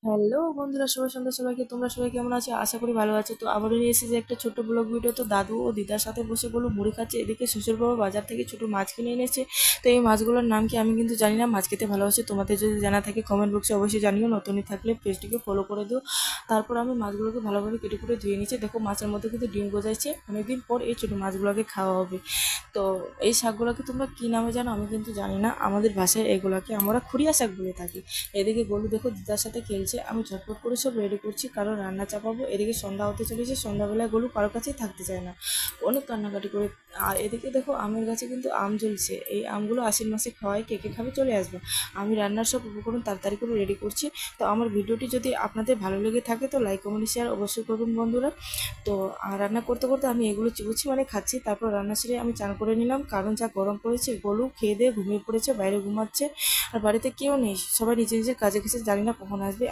Hello বন্ধুরা, শুভ সন্ধ্যা সবাইকে। তোমরা সবাই কেমন আছো? আশা করি ভালো আছো। তো আবারও নিয়ে এসেছি একটা ছোট্ট ব্লগ ভিডিও। তো দাদু ও দিদার সাথে বসে বলো মুড়ি খাচ্ছে। এদিকে শ্বশুর বাবা বাজার থেকে ছোটো মাছ কিনে এনেছে। তো এই মাছগুলোর নাম কি আমি কিন্তু জানি না। মাছ খেতে ভালোবাসি, তোমাদের যদি জানা থাকে কমেন্ট বক্সে অবশ্যই জানিও। নতুনই থাকলে পেজটিকে ফলো করে দিও। তারপর আমি মাছগুলোকে ভালোভাবে কেটে কুটে ধুয়ে নিচ্ছি। দেখো মাছের মধ্যে কিন্তু ডিম গজাইছে। অনেকদিন পর এই ছোটো মাছগুলোকে খাওয়া হবে। তো এই শাকগুলোকে তোমরা কী নামে জানো আমি কিন্তু জানি না। আমাদের ভাষায় এগুলোকে আমরা খুরিয়া শাক বলে থাকি। এদিকে গোলু দেখো দিদার সাথে খেলছে। আমি ঝটপট করে সব রেডি করছি, কারণ রান্না চাপাবো। এদিকে সন্ধ্যা হতে চলেছে। সন্ধ্যাবেলায় গোলু কারোর কাছেই থাকতে চায় না, অনেক কান্নাকাটি করে। আর এদিকে দেখো আমের গাছে কিন্তু আম জ্বলছে। এই আমগুলো আশ্বিন মাসে খাওয়াই, কে কে খাবে চলে আসবে। আমি রান্নার সব উপকরণ তাড়াতাড়ি করে রেডি করছি। তো আমার ভিডিওটি যদি আপনাদের ভালো লেগে থাকে তো লাইক কমেন্ট শেয়ার অবশ্যই করবেন বন্ধুরা। তো রান্না করতে করতে আমি এগুলো চিবুচ্ছি, মানে খাচ্ছি। তারপর রান্না সেরে আমি চান করে নিলাম, কারণ যা গরম পড়েছে। গোলু খেয়ে দিয়ে ঘুমিয়ে পড়েছে, বাইরে ঘুমাচ্ছে। আর বাড়িতে কেউ নেই, সবাই নিজের নিজের কাজে গেছে, জানি না কখন আসবে।